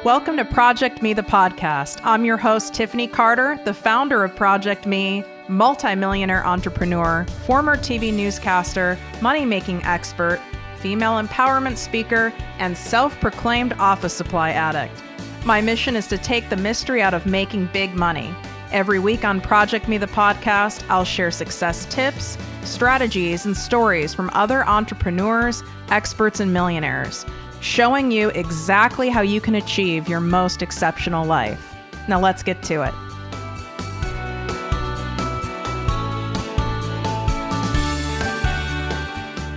Welcome to ProjectME, the podcast. I'm your host, Tiffany Carter, the founder of ProjectME, multimillionaire entrepreneur, former TV newscaster, money-making expert, female empowerment speaker, and self-proclaimed office supply addict. My mission is to take the mystery out of making big money. Every week on ProjectME, the podcast, I'll share success tips, strategies, and stories from other entrepreneurs, experts, and millionaires, showing you exactly how you can achieve your most exceptional life. Now let's get to it.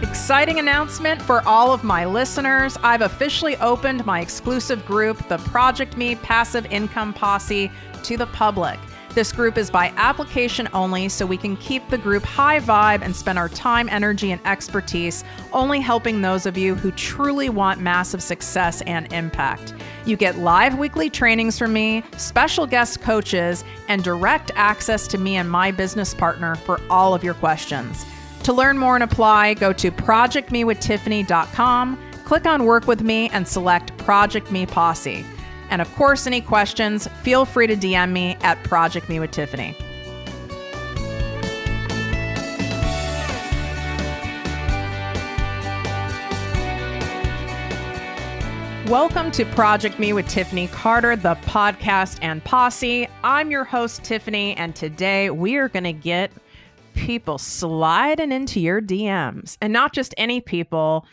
Exciting announcement for all of my listeners. I've officially opened my exclusive group, the ProjectME Passive Income Posse, to the public. This group is by application only, so we can keep the group high vibe and spend our time, energy, and expertise only helping those of you who truly want massive success and impact. You get live weekly trainings from me, special guest coaches, and direct access to me and my business partner for all of your questions. To learn more and apply, go to projectmewithtiffany.com, click on Work With Me, and select ProjectME Posse. And of course, any questions, feel free to DM me at ProjectME with Tiffany. Welcome to ProjectME with Tiffany Carter, the podcast and posse. I'm your host, Tiffany, and today we are going to get people sliding into your DMs. And not just any people,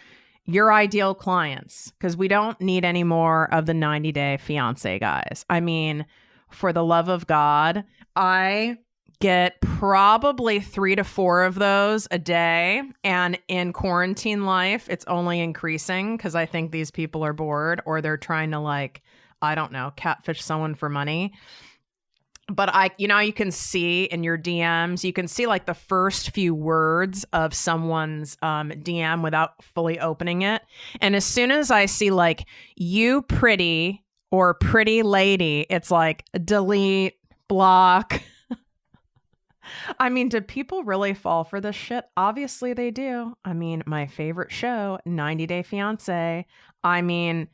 your ideal clients, because we don't need any more of the 90-day fiancé guys. I mean, for the love of God, I get probably 3 to 4 of those a day. And in quarantine life, it's only increasing because I think these people are bored or they're trying to catfish someone for money. But you can see in your DMs, you can see like the first few words of someone's DM without fully opening it. And as soon as I see like you pretty or pretty lady, it's like delete, block. I mean, do people really fall for this shit? Obviously they do. I mean, my favorite show, 90 Day Fiancé. I mean,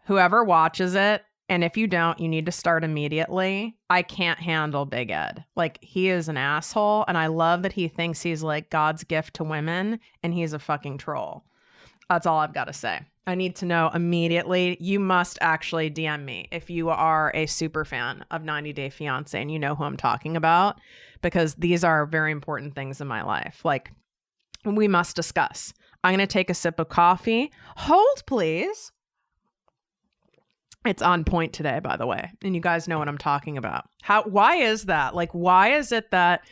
whoever watches it, and if you don't, you need to start immediately. I can't handle Big Ed. Like, he is an asshole. And I love that he thinks he's like God's gift to women and he's a fucking troll. That's all I've got to say. I need to know immediately. You must actually DM me if you are a super fan of 90 Day Fiancé and you know who I'm talking about, because these are very important things in my life. Like, we must discuss. I'm going to take a sip of coffee. Hold, please. It's on point today, by the way. And you guys know what I'm talking about. Why is that? Like, why is it that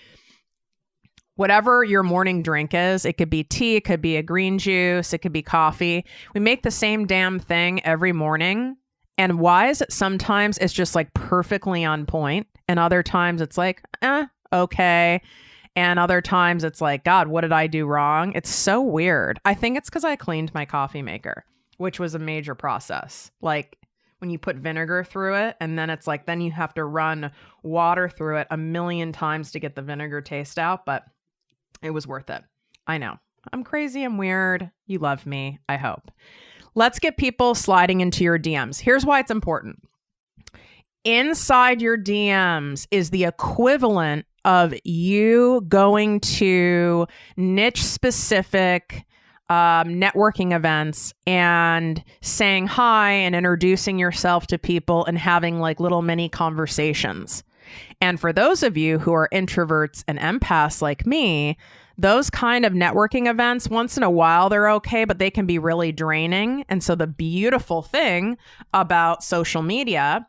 whatever your morning drink is, it could be tea, it could be a green juice, it could be coffee. We make the same damn thing every morning. And why is it sometimes it's just like perfectly on point? And other times it's like, okay. And other times it's like, God, what did I do wrong? It's so weird. I think it's because I cleaned my coffee maker, which was a major process. Like, when you put vinegar through it, and then it's like, then you have to run water through it 1,000,000 times to get the vinegar taste out, but it was worth it. I know. I'm crazy. I'm weird. You love me. I hope. Let's get people sliding into your DMs. Here's why it's important. Inside your DMs is the equivalent of you going to niche specific networking events and saying hi and introducing yourself to people and having like little mini conversations. And for those of you who are introverts and empaths like me, those kind of networking events, once in a while, they're okay, but they can be really draining. And so the beautiful thing about social media,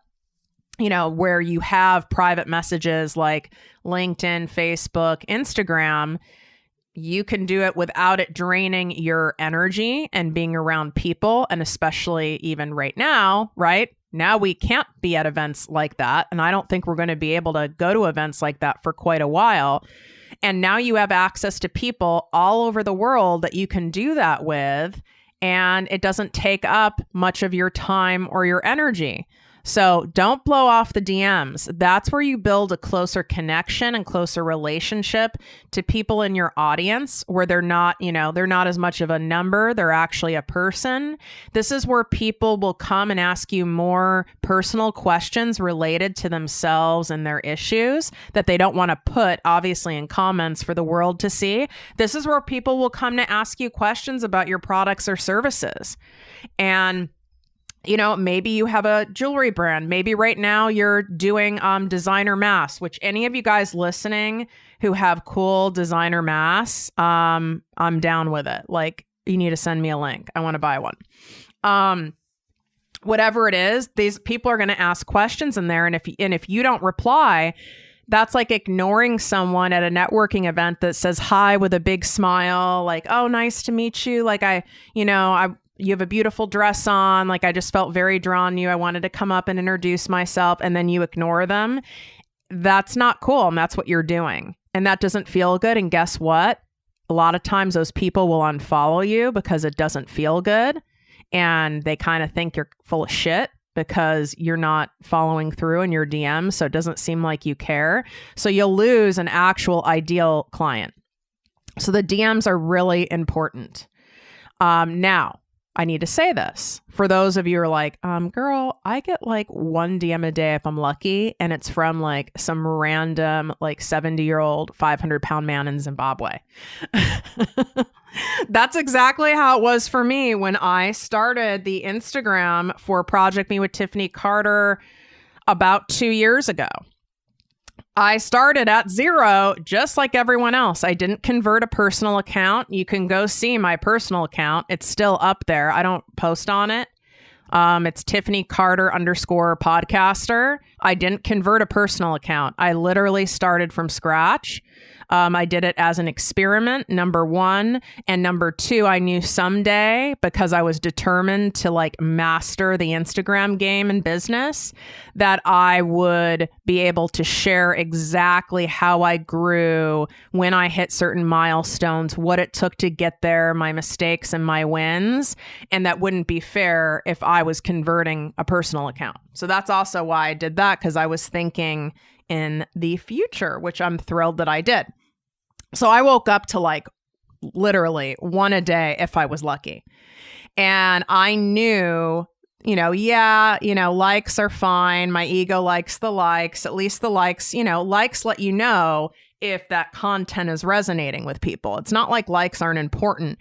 where you have private messages like LinkedIn, Facebook, Instagram, you can do it without it draining your energy and being around people. And especially even right now, right? Now we can't be at events like that. And I don't think we're going to be able to go to events like that for quite a while. And now you have access to people all over the world that you can do that with. And it doesn't take up much of your time or your energy. So don't blow off the DMs. That's where you build a closer connection and closer relationship to people in your audience, where they're not, they're not as much of a number. They're actually a person. This is where people will come and ask you more personal questions related to themselves and their issues that they don't want to put, obviously, in comments for the world to see. This is where people will come to ask you questions about your products or services. And maybe you have a jewelry brand. Maybe right now you're doing designer masks, which any of you guys listening who have cool designer masks, I'm down with it. Like, you need to send me a link. I want to buy one. Whatever it is, these people are going to ask questions in there. And if you don't reply, that's like ignoring someone at a networking event that says hi with a big smile, like, oh, nice to meet you. Like, you have a beautiful dress on. Like, I just felt very drawn to you. I wanted to come up and introduce myself. And then you ignore them. That's not cool. And that's what you're doing. And that doesn't feel good. And guess what? A lot of times those people will unfollow you because it doesn't feel good. And they kind of think you're full of shit because you're not following through in your DMs. So it doesn't seem like you care. So you'll lose an actual ideal client. So the DMs are really important. Now, I need to say this for those of you who are like, girl, I get like one DM a day if I'm lucky. And it's from like some random, like 70-year-old, 500-pound man in Zimbabwe. That's exactly how it was for me when I started the Instagram for ProjectME with Tiffany Carter about 2 years ago. I started at zero, just like everyone else. I didn't convert a personal account. You can go see my personal account. It's still up there. I don't post on it. It's Tiffany Carter _podcaster. I didn't convert a personal account. I literally started from scratch. I did it as an experiment, number one. And number two, I knew someday, because I was determined to like master the Instagram game and business, that I would be able to share exactly how I grew when I hit certain milestones, what it took to get there, my mistakes and my wins. And that wouldn't be fair if I was converting a personal account. So that's also why I did that, because I was thinking in the future, which I'm thrilled that I did. So I woke up to like literally one a day if I was lucky. And I knew, likes are fine. My ego likes the likes. At least the likes, likes let you know if that content is resonating with people. It's not like likes aren't important,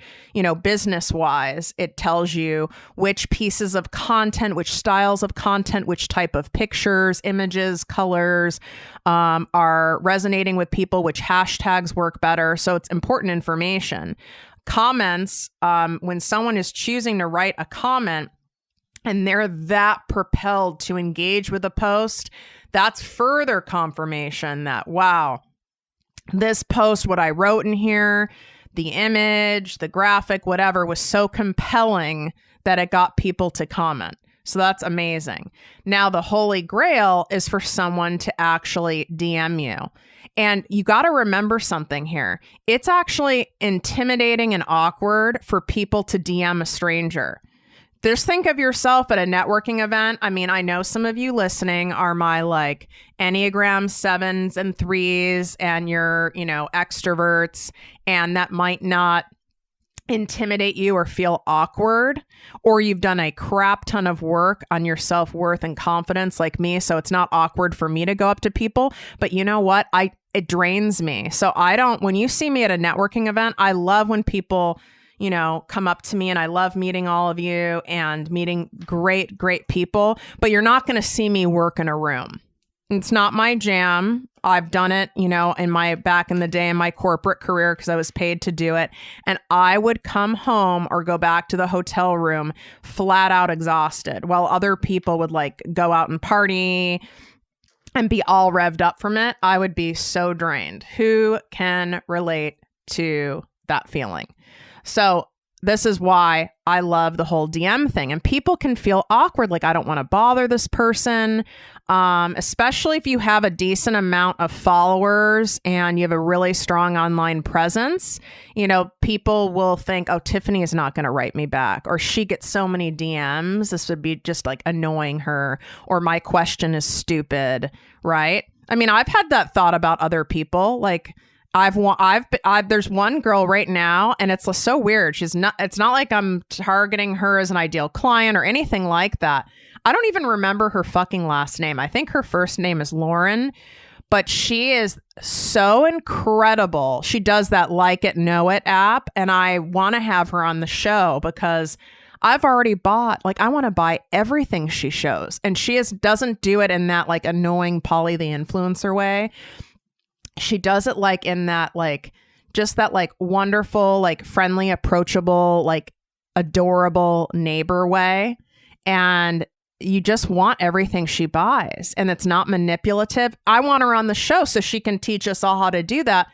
business wise. It tells you which pieces of content, which styles of content, which type of pictures, images, colors are resonating with people, which hashtags work better. So it's important information. Comments, when someone is choosing to write a comment and they're that propelled to engage with a post, that's further confirmation that, wow, this post, what I wrote in here, the image, the graphic, whatever, was so compelling that it got people to comment. So that's amazing. Now, the holy grail is for someone to actually DM you. And you got to remember something here. It's actually intimidating and awkward for people to DM a stranger. Just think of yourself at a networking event. I mean, I know some of you listening are my like Enneagram 7s and 3s and you're, extroverts, and that might not intimidate you or feel awkward, or you've done a crap ton of work on your self-worth and confidence like me. So it's not awkward for me to go up to people, but you know what? It drains me. So when you see me at a networking event, I love when people come up to me, and I love meeting all of you and meeting great, great people, but you're not going to see me work in a room. It's not my jam. I've done it, back in the day in my corporate career because I was paid to do it. And I would come home or go back to the hotel room flat out exhausted, while other people would like go out and party and be all revved up from it. I would be so drained. Who can relate to that feeling? So this is why I love the whole DM thing. And people can feel awkward, like I don't want to bother this person, especially if you have a decent amount of followers and you have a really strong online presence. You know, people will think, oh, Tiffany is not going to write me back, or she gets so many DMs. This would be just like annoying her, or my question is stupid, right? I mean, I've had that thought about other people. Like, there's one girl right now, and it's so weird. It's not like I'm targeting her as an ideal client or anything like that. I don't even remember her fucking last name. I think her first name is Lauren, but she is so incredible. She does that Like It, Know It app, and I want to have her on the show because I've already bought, like, I want to buy everything she shows, and she doesn't do it in that like annoying Polly the influencer way. She does it like in that, like, just that like wonderful, like friendly, approachable, like adorable neighbor way. And you just want everything she buys, and it's not manipulative. I want her on the show so she can teach us all how to do that.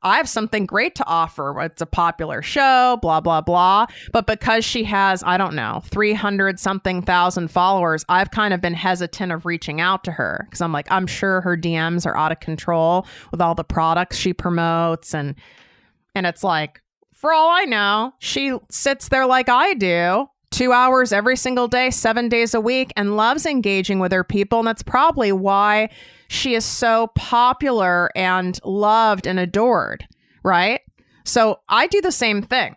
I have something great to offer. It's a popular show, blah, blah, blah. But because she has, I don't know, 300 something thousand followers, I've kind of been hesitant of reaching out to her because I'm like, I'm sure her DMs are out of control with all the products she promotes. And it's like, for all I know, she sits there like I do, 2 hours every single day, 7 days a week, and loves engaging with her people. And that's probably why she is so popular and loved and adored, right? So I do the same thing.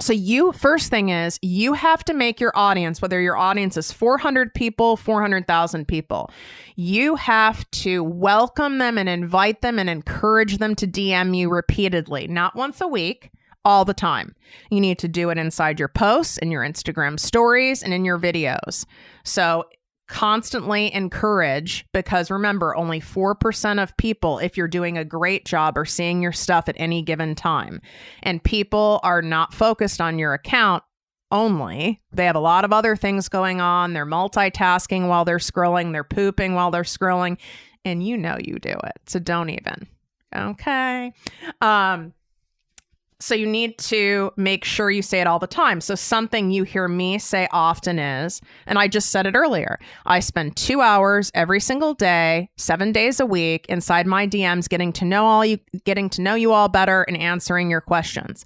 So first thing is, you have to make your audience, whether your audience is 400 people, 400,000 people, you have to welcome them and invite them and encourage them to DM you repeatedly, not once a week, all the time. You need to do it inside your posts, in your Instagram stories, and in your videos. So constantly encourage, because remember, only 4% of people, if you're doing a great job, are seeing your stuff at any given time. And people are not focused on your account only. They have a lot of other things going on. They're multitasking while they're scrolling. They're pooping while they're scrolling. And you know you do it. So don't even. Okay. So you need to make sure you say it all the time. So something you hear me say often is, and I just said it earlier, I spend 2 hours every single day, 7 days a week inside my DMs, getting to know you all better and answering your questions.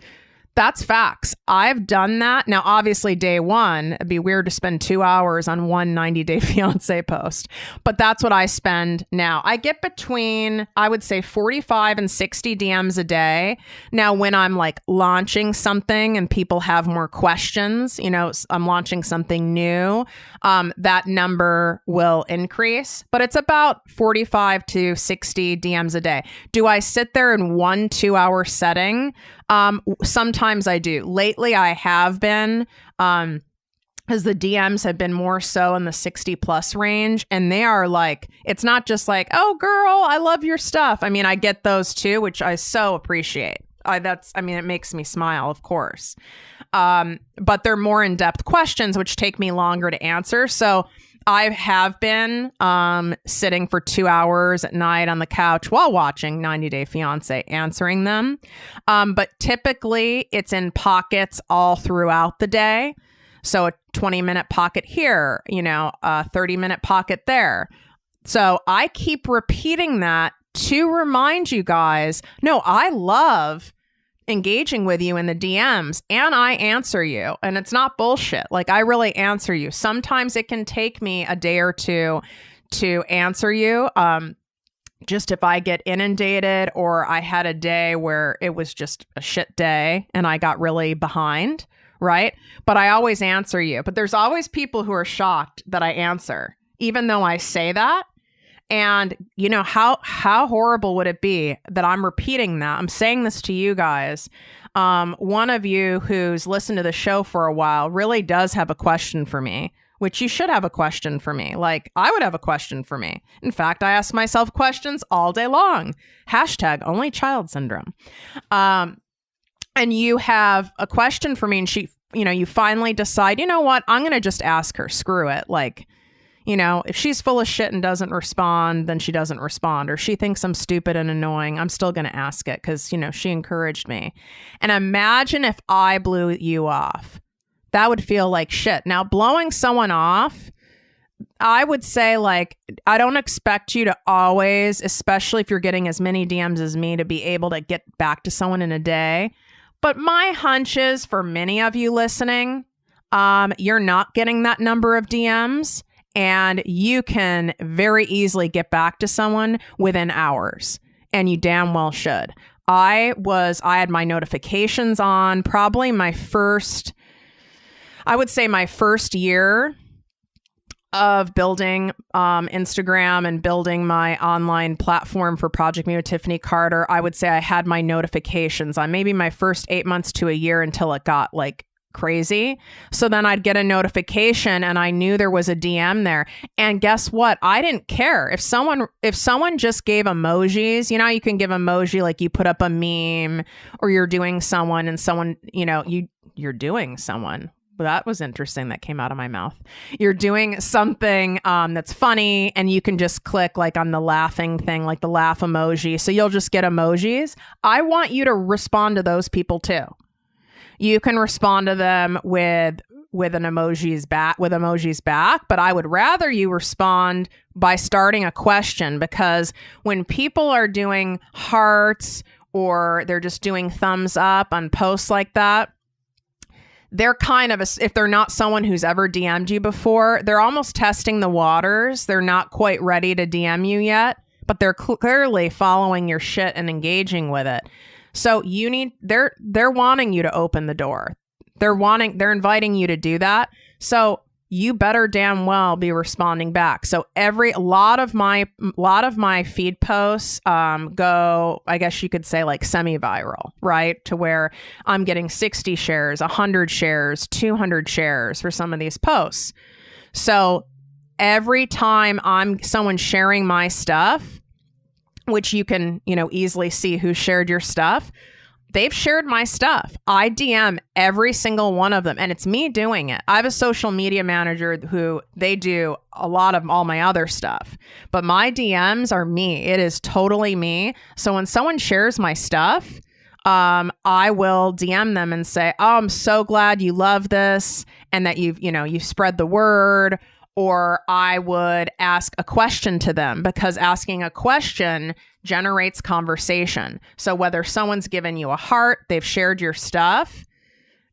That's facts. I've done that. Now, obviously, day one, it'd be weird to spend 2 hours on one 90-day fiancé post, but that's what I spend now. I get between, I would say, 45 and 60 DMs a day. Now, when I'm like launching something and people have more questions, you know, I'm launching something new, that number will increase, but it's about 45 to 60 DMs a day. Do I sit there in 1 2-hour setting? Sometimes I do. Lately, I have been, because the DMs have been more so in the 60 plus range, and they are like, it's not just like, oh girl, I love your stuff. I mean, I get those too, which I so appreciate. It makes me smile, of course. But they're more in-depth questions, which take me longer to answer. So I have been sitting for 2 hours at night on the couch while watching 90 Day Fiancé, answering them. But typically it's in pockets all throughout the day. So a 20-minute pocket here, you know, a 30-minute pocket there. So I keep repeating that to remind you guys, no, I love engaging with you in the DMs, and I answer you, and it's not bullshit. Like, I really answer you. Sometimes it can take me a day or two to answer you. Just if I get inundated, or I had a day where it was just a shit day and I got really behind, right? But I always answer you. But there's always people who are shocked that I answer, even though I say that. And, you know, how horrible would it be that I'm repeating that? I'm saying this to you guys. One of you who's listened to the show for a while really does have a question for me, which you should have a question for me. Like, I would have a question for me. In fact, I ask myself questions all day long. # only child syndrome. And you have a question for me, and she, you know, you finally decide, you know what, I'm going to just ask her. Screw it. Like, If she's full of shit and doesn't respond, then she doesn't respond. Or she thinks I'm stupid and annoying, I'm still going to ask it because, she encouraged me. And imagine if I blew you off. That would feel like shit. Now, blowing someone off, I would say, I don't expect you to always, especially if you're getting as many DMs as me, to be able to get back to someone in a day. But my hunch is, for many of you listening, you're not getting that number of DMs, and you can very easily get back to someone within hours, and you damn well should. I had my notifications on probably my first year of building Instagram and building my online platform for ProjectME with Tiffany Carter. I would say I had my notifications on maybe my first 8 months to a year until it got crazy. So then I'd get a notification and I knew there was a DM there. And guess what? I didn't care. If someone just gave emojis, you can give emoji, like you put up a meme or you're doing someone and someone, you're doing someone. That was interesting. That came out of my mouth. You're doing something that's funny, and you can just click on the laughing thing, like the laugh emoji. So you'll just get emojis. I want you to respond to those people too. You can respond to them with emojis back, but I would rather you respond by starting a question, because when people are doing hearts or they're just doing thumbs up on posts like that, they're kind of, if they're not someone who's ever DM'd you before, they're almost testing the waters. They're not quite ready to DM you yet, but they're clearly following your shit and engaging with it. So they're wanting you to open the door. They're inviting you to do that. So you better damn well be responding back. So a lot of my feed posts go, I guess you could say, semi-viral, right? To where I'm getting 60 shares, 100 shares, 200 shares for some of these posts. So every time someone sharing my stuff, which you can, easily see who shared your stuff, they've shared my stuff. I DM every single one of them, and it's me doing it. I have a social media manager who they do a lot of all my other stuff, but my DMs are me. It is totally me. So when someone shares my stuff, I will DM them and say, "Oh, I'm so glad you love this and that you've spread the word." Or I would ask a question to them, because asking a question generates conversation. So whether someone's given you a heart, they've shared your stuff,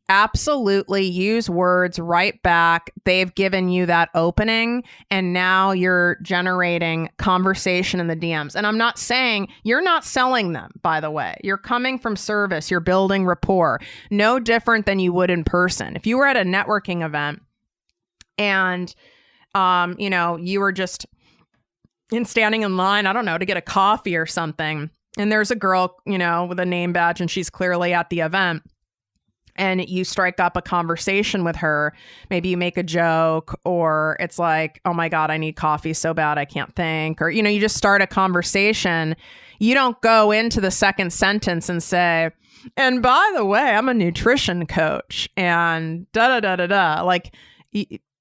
absolutely use words right back. They've given you that opening, and now you're generating conversation in the DMs. And I'm not saying you're not selling them, by the way. You're coming from service. You're building rapport. No different than you would in person. If you were at a networking event and you were just standing in line, I don't know, to get a coffee or something, and there's a girl, with a name badge, and she's clearly at the event, and you strike up a conversation with her. Maybe you make a joke, or it's like, "Oh my God, I need coffee so bad I can't think," or, you just start a conversation. You don't go into the second sentence and say, "And by the way, I'm a nutrition coach," and da-da-da-da-da.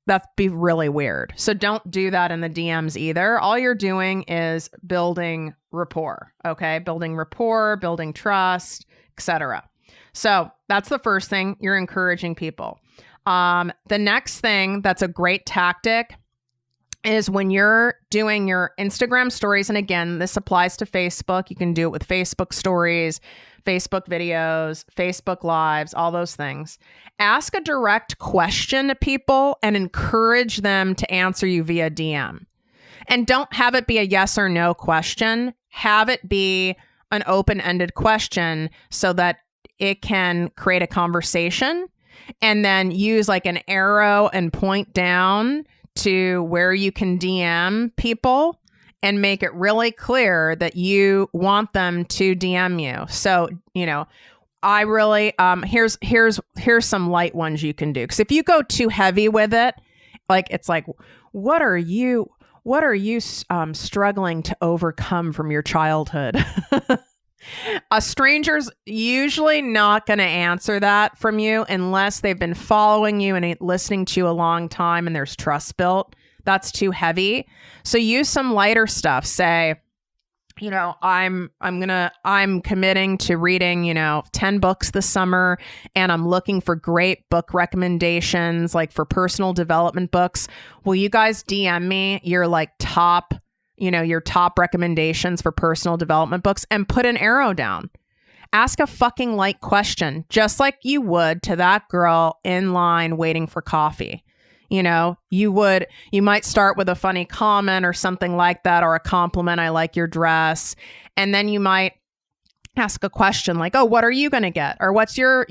That'd be really weird. So don't do that in the DMs either. All you're doing is building rapport, okay? Building rapport, building trust, etc. So that's the first thing. You're encouraging people. The next thing that's a great tactic is when you're doing your Instagram stories, and again, this applies to Facebook. You can do it with Facebook stories, Facebook videos, Facebook lives, all those things. Ask a direct question to people and encourage them to answer you via DM. And don't have it be a yes or no question. Have it be an open-ended question so that it can create a conversation, and then use an arrow and point down to where you can DM people and make it really clear that you want them to DM you. So, I really, here's some light ones you can do. Because if you go too heavy with it, it's like, what are you struggling to overcome from your childhood? A stranger's usually not going to answer that from you unless they've been following you and listening to you a long time and there's trust built. That's too heavy. So use some lighter stuff. Say, I'm committing to reading, 10 books this summer, and I'm looking for great book recommendations, like for personal development books. Will you guys DM me your top recommendations for personal development books, and put an arrow down? Ask a fucking light question, just like you would to that girl in line waiting for coffee. You might start with a funny comment or something like that, or a compliment. I like your dress. And then you might ask a question like, oh, what are you going to get? Or what's your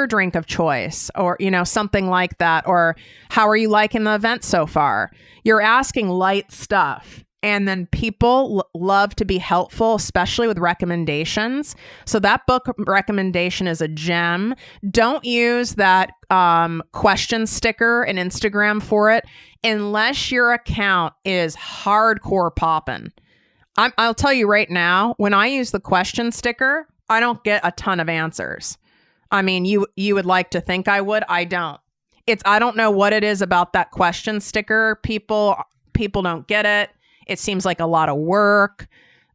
drink of choice? Or, something like that. Or how are you liking the event so far? You're asking light stuff. And then people love to be helpful, especially with recommendations. So that book recommendation is a gem. Don't use that question sticker in Instagram for it unless your account is hardcore poppin'. I'll tell you right now, when I use the question sticker, I don't get a ton of answers. I mean, you would like to think I would. I don't. I don't know what it is about that question sticker. People don't get it. It seems like a lot of work.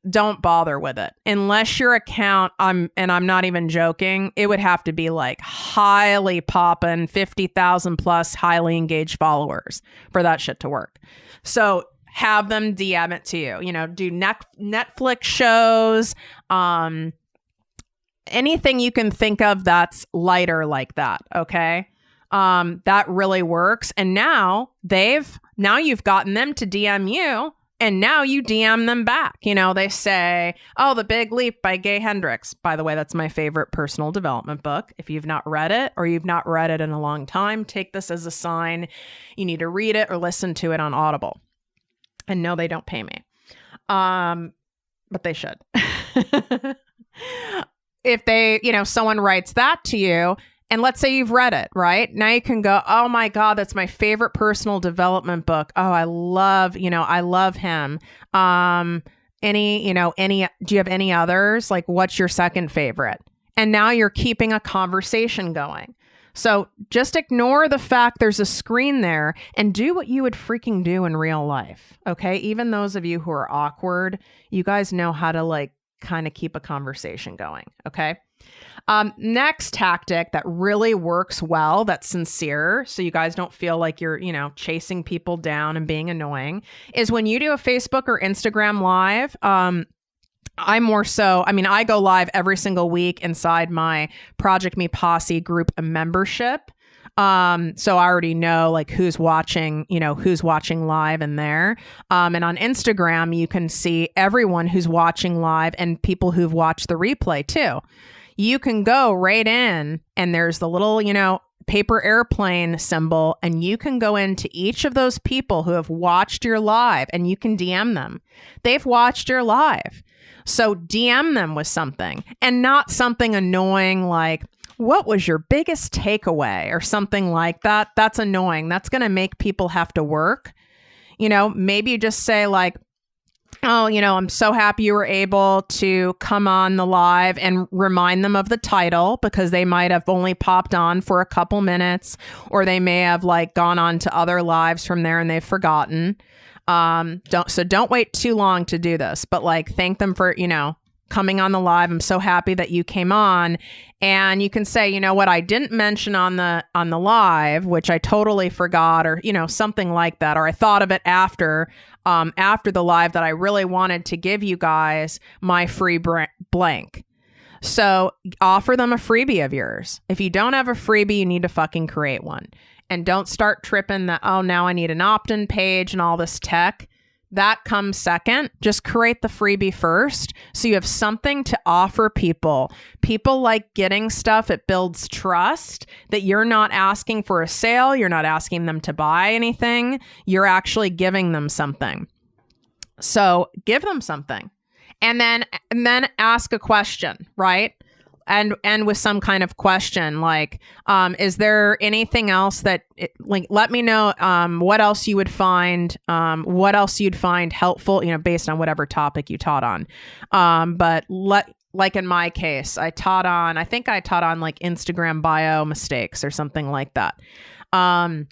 Don't bother with it. Unless your account, I'm not even joking, it would have to be highly poppin', 50,000 plus highly engaged followers for that shit to work. So have them DM it to you. Do Netflix shows, anything you can think of that's lighter like that. Okay. That really works. And now you've gotten them to DM you. And now you DM them back. They say, oh, The Big Leap by Gay Hendricks. By the way, that's my favorite personal development book. If you've not read it, or you've not read it in a long time, take this as a sign you need to read it or listen to it on Audible. And no, they don't pay me. But they should. If someone writes that to you, and let's say you've read it, right? Now you can go, oh my God, that's my favorite personal development book. Oh, I love him. Do you have any others? What's your second favorite? And now you're keeping a conversation going. So just ignore the fact there's a screen there and do what you would freaking do in real life. Okay. Even those of you who are awkward, you guys know how to kind of keep a conversation going. Okay. Next tactic that really works well, that's sincere, so you guys don't feel like you're, chasing people down and being annoying, is when you do a Facebook or Instagram live. I go live every single week inside my ProjectME Posse group membership. So I already know who's watching live in there. And on Instagram, you can see everyone who's watching live and people who've watched the replay too. You can go right in and there's the little, paper airplane symbol, and you can go into each of those people who have watched your live and you can DM them. They've watched your live. So DM them with something, and not something annoying like, what was your biggest takeaway or something like that? That's annoying. That's going to make people have to work. Maybe you just say oh, I'm so happy you were able to come on the live, and remind them of the title, because they might have only popped on for a couple minutes, or they may have gone on to other lives from there and they've forgotten. Don't wait too long to do this, but thank them for, coming on the live. I'm so happy that you came on. And you can say, what I didn't mention on the live, which I totally forgot, or, something like that, or I thought of it after the live, that I really wanted to give you guys my free blank. So offer them a freebie of yours. If you don't have a freebie, you need to fucking create one. And don't start tripping that, oh, now I need an opt-in page and all this tech. That comes second. Just create the freebie first, so you have something to offer people. People like getting stuff. It builds trust that you're not asking for a sale. You're not asking them to buy anything. You're actually giving them something. So give them something, and then ask a question, right? And with some kind of question is there anything else that let me know what else you'd find helpful, based on whatever topic you taught on. But in my case, I taught on Instagram bio mistakes or something like that. And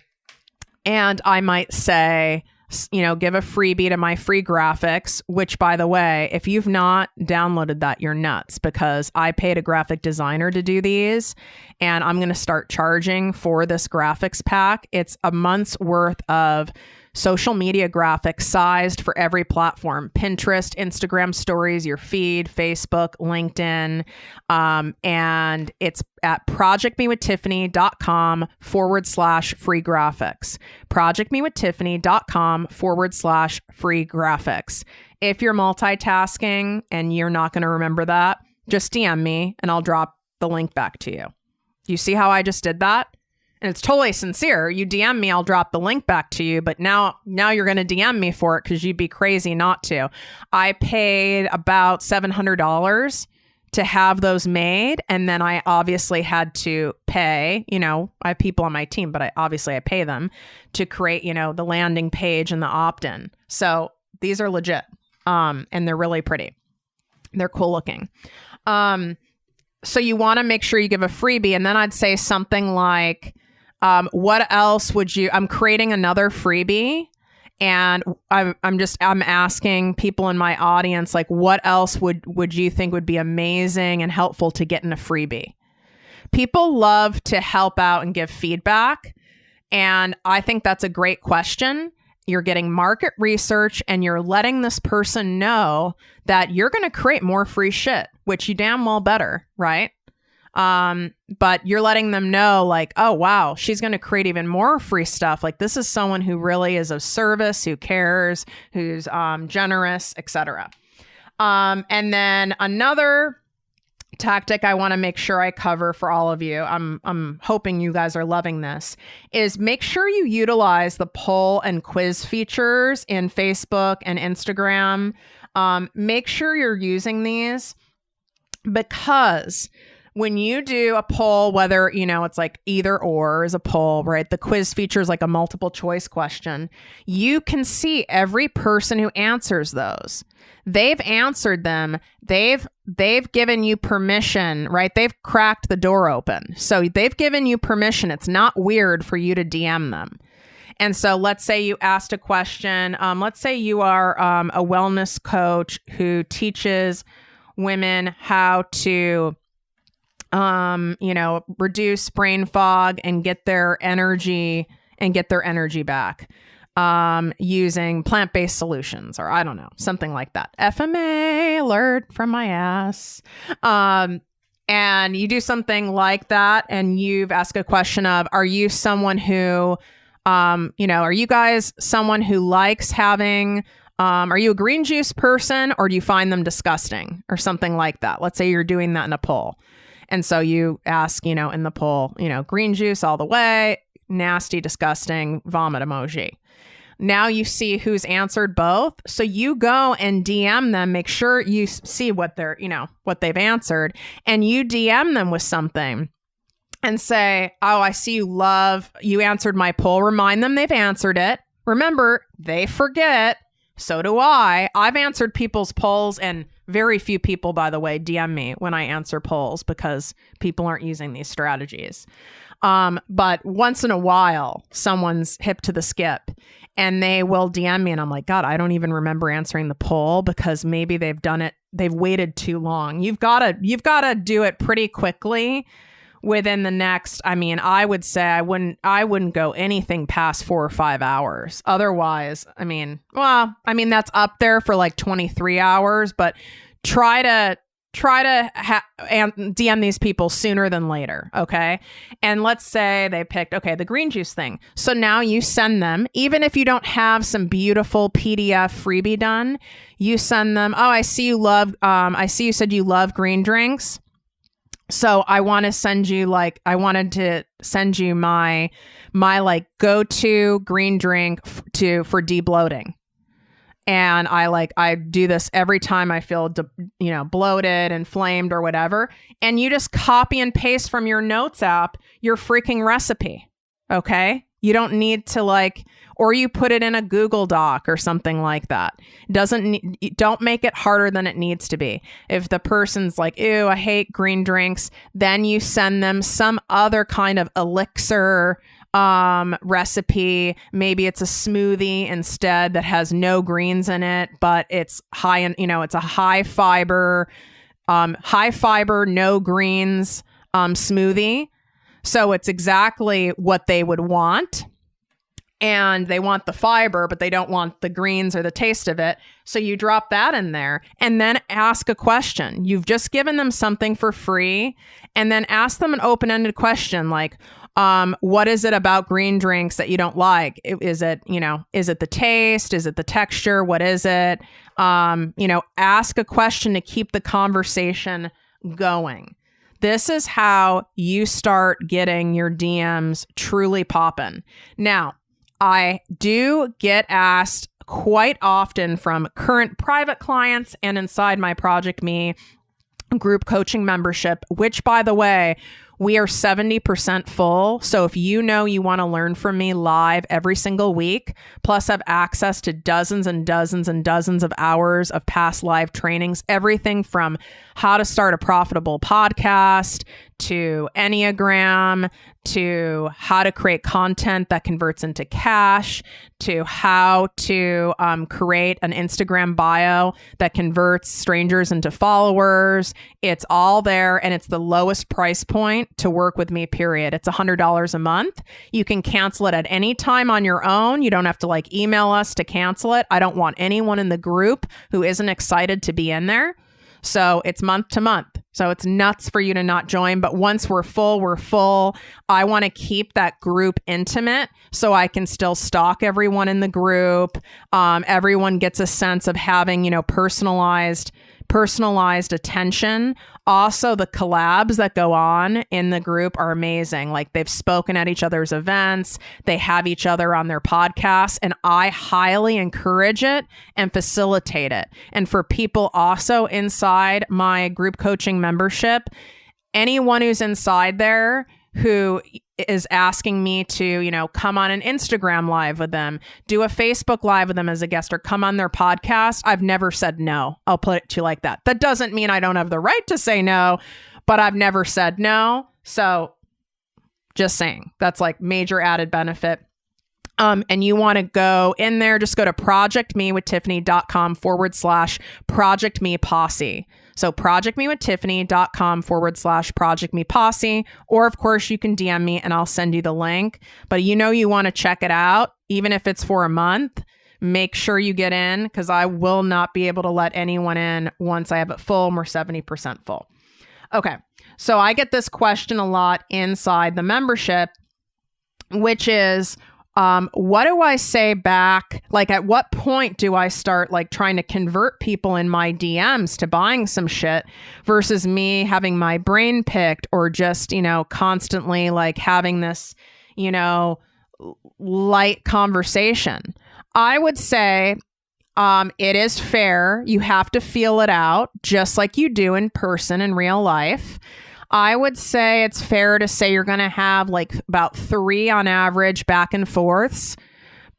I might say give a freebie to my free graphics, which, by the way, if you've not downloaded that, you're nuts, because I paid a graphic designer to do these, and I'm going to start charging for this graphics pack. It's a month's worth of social media graphics sized for every platform: Pinterest, Instagram stories, your feed, Facebook, LinkedIn. And it's at projectmewithtiffany.com/free graphics. projectmewithtiffany.com/free graphics. If you're multitasking and you're not going to remember that, just DM me and I'll drop the link back to you. You see how I just did that? And it's totally sincere. You DM me, I'll drop the link back to you. But now you're going to DM me for it, because you'd be crazy not to. I paid about $700 to have those made. And then I obviously had to pay, I have people on my team, but I pay them to create, the landing page and the opt-in. So these are legit. And they're really pretty. They're cool looking. So you want to make sure you give a freebie. And then I'd say something like, what else would I'm creating another freebie, and I'm asking people in my audience, like, what else would you think would be amazing and helpful to get in a freebie? People love to help out and give feedback. And I think that's a great question. You're getting market research, and you're letting this person know that you're going to create more free shit, which you damn well better, right? But you're letting them know, like, oh, wow, she's going to create even more free stuff. Like, this is someone who really is of service, who cares, who's generous, etc. And then another tactic I want to make sure I cover for all of you, I'm hoping you guys are loving this, is make sure you utilize the poll and quiz features in Facebook and Instagram. Make sure you're using these, because when you do a poll, whether, it's like either or is a poll, right? The quiz feature is like a multiple choice question. You can see every person who answers those. They've answered them. They've given you permission, right? They've cracked the door open. So they've given you permission. It's not weird for you to DM them. And so let's say you asked a question. Let's say you are a wellness coach who teaches women how to reduce brain fog and get their energy back, using plant-based solutions, or I don't know, something like that. FMA alert from my ass. And you do something like that, and you've asked a question of, are you someone who, are you guys someone who likes having, are you a green juice person, or do you find them disgusting, or something like that? Let's say you're doing that in a poll. And so you ask, in the poll, green juice all the way, nasty, disgusting, vomit emoji. Now you see who's answered both. So you go and DM them, make sure you see what they're, what they've answered, and you DM them with something and say, oh, I see you answered my poll. Remind them they've answered it. Remember, they forget. So do I. I've answered people's polls, and very few people, by the way, DM me when I answer polls, because people aren't using these strategies. But once in a while, someone's hip to the skip, and they will DM me, and I'm like, God, I don't even remember answering the poll, because maybe they've waited too long. You've got to do it pretty quickly. Within the next, I would say I wouldn't go anything past 4 or 5 hours. Otherwise, that's up there for like 23 hours, but try to DM these people sooner than later. Okay. And let's say they picked, the green juice thing. So now you send them, even if you don't have some beautiful PDF freebie done, you send them, I see you said you love green drinks. So I wanted to send you my like go-to green drink for de-bloating. And I do this every time I feel bloated, inflamed, or whatever. And you just copy and paste from your notes app your freaking recipe. Okay? You don't need to or you put it in a Google Doc or something like that. Don't make it harder than it needs to be. If the person's like, ew, I hate green drinks, then you send them some other kind of elixir recipe. Maybe it's a smoothie instead that has no greens in it, but it's high in, it's a high fiber, no greens smoothie. So it's exactly what they would want. And they want the fiber, but they don't want the greens or the taste of it. So you drop that in there and then ask a question. You've just given them something for free, and then ask them an open-ended question like, what is it about green drinks that you don't like? Is it the taste? Is it the texture? What is it? Ask a question to keep the conversation going. This is how you start getting your DMs truly poppin'. Now, I do get asked quite often from current private clients and inside my ProjectME group coaching membership, which, by the way, we are 70% full. So if you want to learn from me live every single week, plus have access to dozens and dozens and dozens of hours of past live trainings, everything from how to start a profitable podcast to Enneagram, to how to create content that converts into cash, to how to create an Instagram bio that converts strangers into followers. It's all there, and it's the lowest price point to work with me, period. It's $100 a month. You can cancel it at any time on your own. You don't have to email us to cancel it. I don't want anyone in the group who isn't excited to be in there. So it's month to month. So it's nuts for you to not join. But once we're full, we're full. I want to keep that group intimate so I can still stalk everyone in the group. Everyone gets a sense of having, personalized attention. Also, the collabs that go on in the group are amazing. Like, they've spoken at each other's events. They have each other on their podcasts, and I highly encourage it and facilitate it. And for people also inside my group coaching membership, anyone who's inside there who is asking me to, come on an Instagram live with them, do a Facebook live with them as a guest, or come on their podcast, I've never said no. I'll put it to you like that. That doesn't mean I don't have the right to say no, but I've never said no. So just saying, that's major added benefit. And you want to go in there, just go to projectmewithtiffany.com/projectme posse. So projectmewithtiffany.com/projectme posse. Or of course you can DM me and I'll send you the link, but you want to check it out. Even if it's for a month, make sure you get in, because I will not be able to let anyone in once I have it full. We're 70% full. Okay. So I get this question a lot inside the membership, which is, what do I say back? At what point do I start trying to convert people in my DMs to buying some shit versus me having my brain picked, or just, constantly having this, light conversation? I would say, it is fair. You have to feel it out just like you do in person in real life. I would say it's fair to say you're going to have about 3 on average back and forths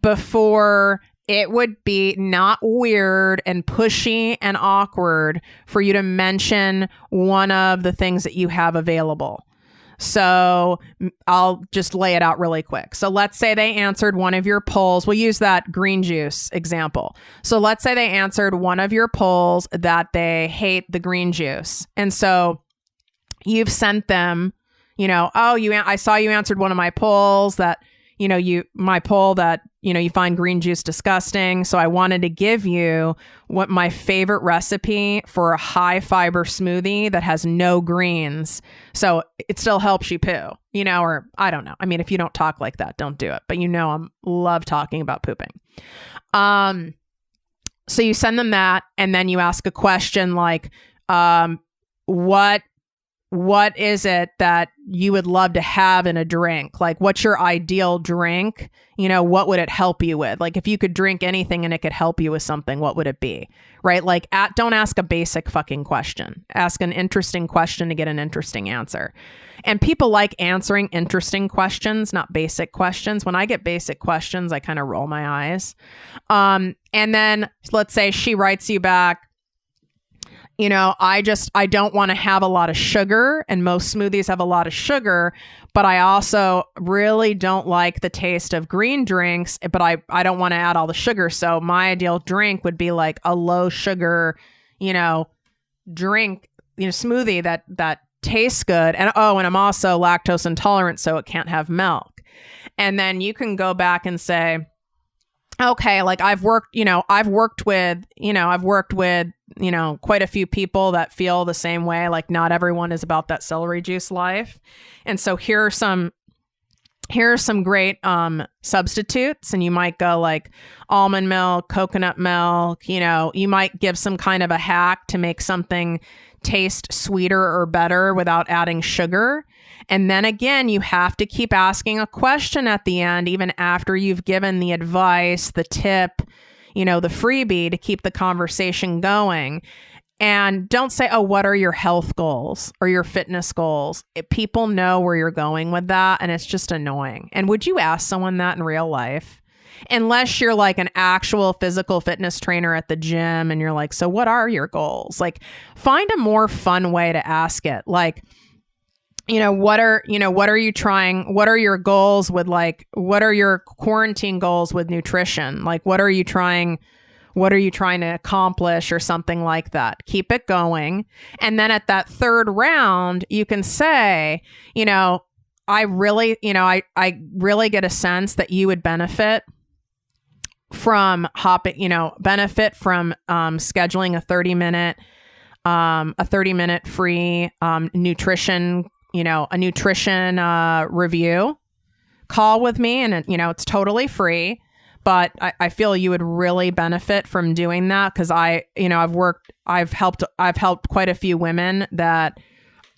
before it would be not weird and pushy and awkward for you to mention one of the things that you have available. So I'll just lay it out really quick. So let's say they answered one of your polls. We'll use that green juice example. So let's say they answered one of your polls that they hate the green juice. And so you've sent them, I saw you answered one of my polls that, you find green juice disgusting. So I wanted to give you what my favorite recipe for a high fiber smoothie that has no greens. So it still helps you poo, or I don't know. I mean, if you don't talk like that, don't do it. But I love talking about pooping. So you send them that, and then you ask a question like, what is it that you would love to have in a drink? What's your ideal drink? What would it help you with? If you could drink anything and it could help you with something, what would it be? Right? Don't ask a basic fucking question. Ask an interesting question to get an interesting answer. And people like answering interesting questions, not basic questions. When I get basic questions, I kind of roll my eyes. And then let's say she writes you back, I don't want to have a lot of sugar, and most smoothies have a lot of sugar, but I also really don't like the taste of green drinks, but I don't want to add all the sugar. So my ideal drink would be like a low sugar, drink, smoothie that tastes good. And I'm also lactose intolerant, so it can't have milk. And then you can go back and say, okay, like I've worked with quite a few people that feel the same way. Like not everyone is about that celery juice life. And so here are some great substitutes, and you might go like almond milk, coconut milk, you might give some kind of a hack to make something taste sweeter or better without adding sugar. And then again, you have to keep asking a question at the end, even after you've given the advice, the tip, the freebie, to keep the conversation going. And don't say, oh, what are your health goals or your fitness goals? People know where you're going with that, and it's just annoying. And would you ask someone that in real life? Unless you're like an actual physical fitness trainer at the gym and you're like, so what are your goals? Like, find a more fun way to ask it. Like, what are you trying? What are your goals with, like, what are your quarantine goals with nutrition? Like, what are you trying to accomplish or something like that? Keep it going. And then at that third round, you can say, I really get a sense that you would benefit from scheduling a 30-minute free nutrition, a nutrition review call with me. And it's totally free, but I feel you would really benefit from doing that, because I've helped quite a few women that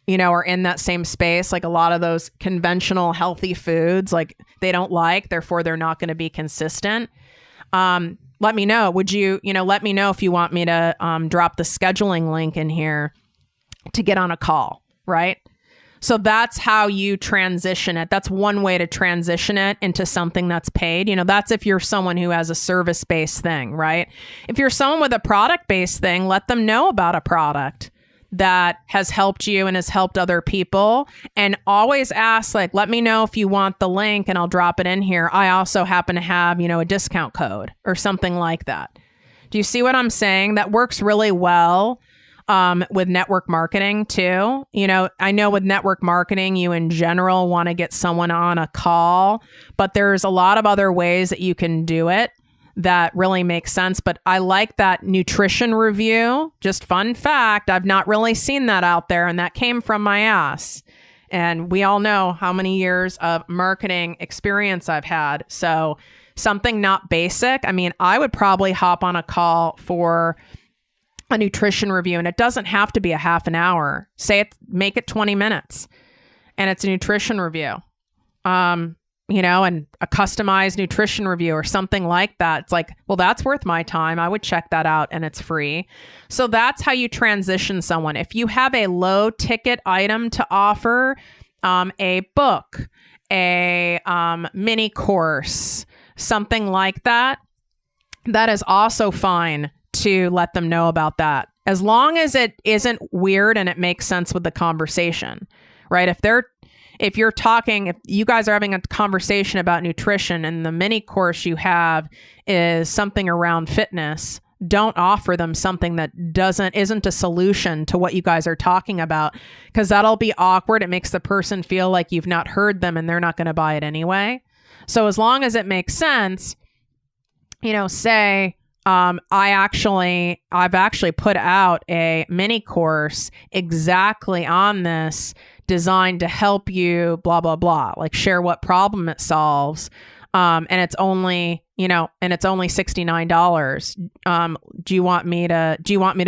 are in that same space. Like a lot of those conventional healthy foods, like they don't like, therefore they're not going to be consistent. Let me know. Would you, let me know if you want me to drop the scheduling link in here to get on a call, right? So that's how you transition it. That's one way to transition it into something that's paid. That's if you're someone who has a service-based thing, right? If you're someone with a product-based thing, let them know about a product that has helped you and has helped other people. And always ask, like, let me know if you want the link and I'll drop it in here. I also happen to have, a discount code or something like that. Do you see what I'm saying? That works really well with network marketing too. I know with network marketing, you in general want to get someone on a call, but there's a lot of other ways that you can do it that really makes sense. But I like that nutrition review. Just fun fact, I've not really seen that out there, and that came from my ass. And we all know how many years of marketing experience I've had. So something not basic. I mean, I would probably hop on a call for a nutrition review, and it doesn't have to be a half an hour. Make it 20 minutes, and it's a nutrition review. And a customized nutrition review or something like that. It's like, well, that's worth my time. I would check that out, and it's free. So that's how you transition someone. If you have a low ticket item to offer, a book, a mini course, something like that, that is also fine to let them know about that. As long as it isn't weird and it makes sense with the conversation, right? If you guys are having a conversation about nutrition and the mini course you have is something around fitness, don't offer them something that isn't a solution to what you guys are talking about, because that'll be awkward. It makes the person feel like you've not heard them and they're not going to buy it anyway. So as long as it makes sense, say, I've actually put out a mini course exactly on this, designed to help you, blah, blah, blah, like share what problem it solves. And it's only $69. Do you want me to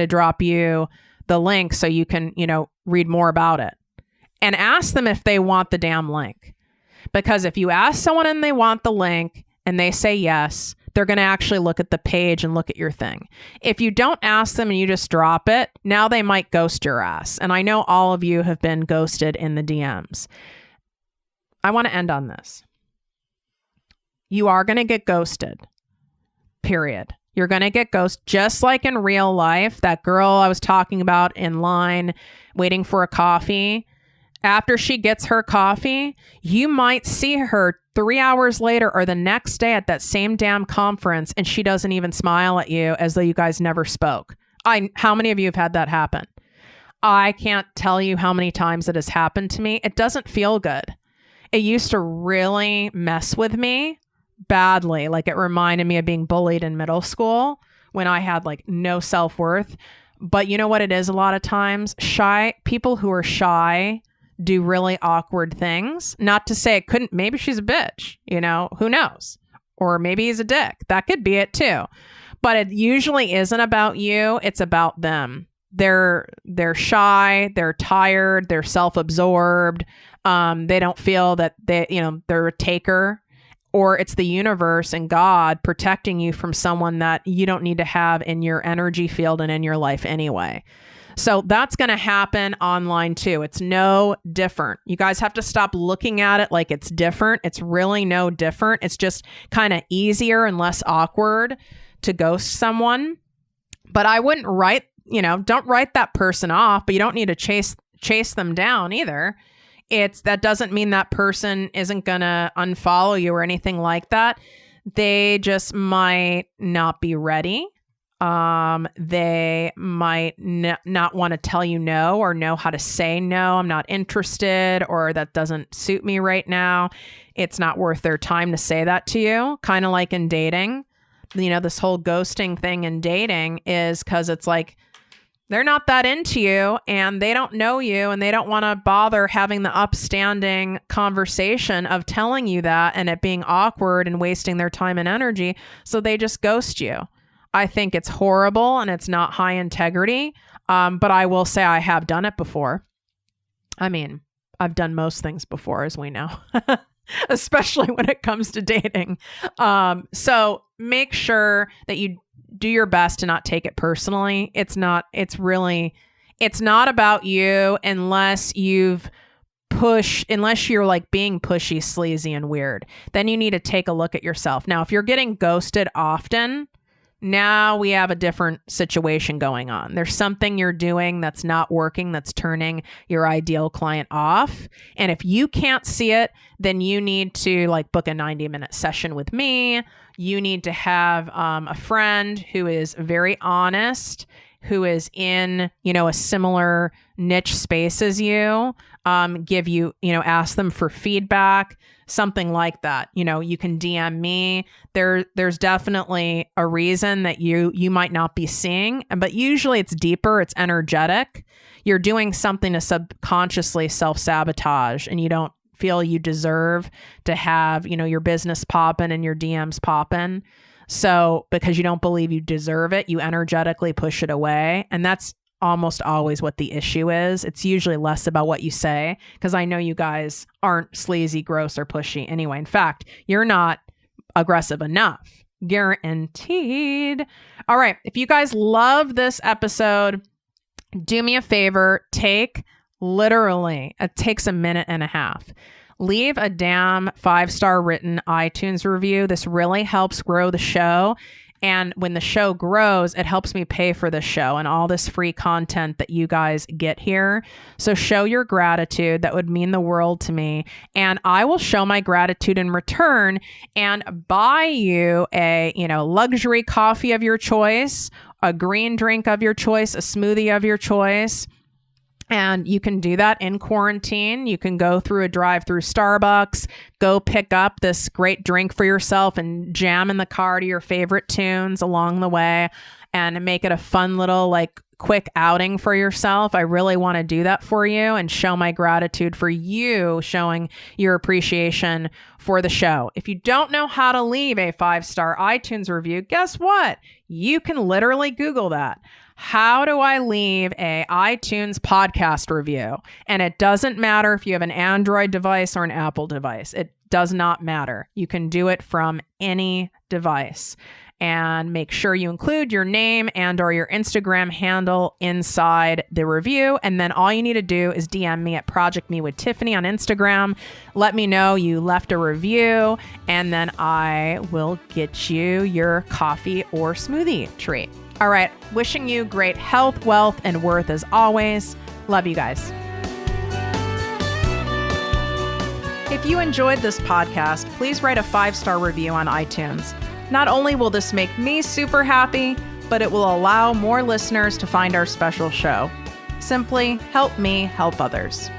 drop you the link so you can, read more about it? And ask them if they want the damn link. Because if you ask someone and they want the link and they say yes, they're going to actually look at the page and look at your thing. If you don't ask them and you just drop it, now they might ghost your ass. And I know all of you have been ghosted in the DMs. I want to end on this. You are going to get ghosted, period. You're going to get ghosted, just like in real life. That girl I was talking about in line waiting for a coffee. After she gets her coffee, you might see her 3 hours later or the next day at that same damn conference, and she doesn't even smile at you as though you guys never spoke. How many of you have had that happen? I can't tell you how many times it has happened to me. It doesn't feel good. It used to really mess with me badly. Like, it reminded me of being bullied in middle school when I had like no self-worth. But you know what it is a lot of times? People who are shy do really awkward things. Not to say it couldn't, maybe she's a bitch, who knows? Or maybe he's a dick. That could be it too. But it usually isn't about you. It's about them. They're shy, they're tired, they're self-absorbed. They don't feel that they're a taker, or it's the universe and God protecting you from someone that you don't need to have in your energy field and in your life anyway. So that's going to happen online too. It's no different. You guys have to stop looking at it like it's different. It's really no different. It's just kind of easier and less awkward to ghost someone. But I wouldn't don't write that person off, but you don't need to chase them down either. That doesn't mean that person isn't going to unfollow you or anything like that. They just might not be ready. They might not want to tell you no, or know how to say no, I'm not interested, or that doesn't suit me right now. It's not worth their time to say that to you. Kind of like in dating, this whole ghosting thing in dating is because it's like, they're not that into you and they don't know you and they don't want to bother having the upstanding conversation of telling you that and it being awkward and wasting their time and energy. So they just ghost you. I think it's horrible and it's not high integrity. But I will say I have done it before. I mean, I've done most things before, as we know, especially when it comes to dating. So make sure that you do your best to not take it personally. It's not about you unless you're like being pushy, sleazy, and weird. Then you need to take a look at yourself. Now, if you're getting ghosted often, now we have a different situation going on. There's something you're doing that's not working, that's turning your ideal client off. And if you can't see it, then you need to book a 90-minute session with me. You need to have a friend who is very honest, who is in, a similar niche space as you, give you, ask them for feedback, something like that. You can DM me. There's definitely a reason that you might not be seeing, but usually it's deeper, it's energetic. You're doing something to subconsciously self-sabotage, and you don't feel you deserve to have, your business poppin' and your DMs poppin'. So because you don't believe you deserve it, you energetically push it away. And that's almost always what the issue is. It's usually less about what you say, because I know you guys aren't sleazy, gross, or pushy anyway. In fact, you're not aggressive enough. Guaranteed. All right. If you guys love this episode, do me a favor. It takes a minute and a half. Leave a damn 5-star written iTunes review. This really helps grow the show. And when the show grows, it helps me pay for the show and all this free content that you guys get here. So show your gratitude. That would mean the world to me. And I will show my gratitude in return and buy you a, luxury coffee of your choice, a green drink of your choice, a smoothie of your choice. And you can do that in quarantine. You can go through a drive-through Starbucks, go pick up this great drink for yourself and jam in the car to your favorite tunes along the way and make it a fun little quick outing for yourself. I really want to do that for you and show my gratitude for you showing your appreciation for the show. If you don't know how to leave a 5-star iTunes review, guess what? You can literally Google that. How do I leave a iTunes podcast review? And it doesn't matter if you have an Android device or an Apple device. It does not matter. You can do it from any device. and make sure you include your name and or your Instagram handle inside the review. And then all you need to do is DM me at ProjectME with Tiffany on Instagram. Let me know you left a review, and then I will get you your coffee or smoothie treat. All right. Wishing you great health, wealth, and worth as always. Love you guys. If you enjoyed this podcast, please write a 5-star review on iTunes. Not only will this make me super happy, but it will allow more listeners to find our special show. Simply help me help others.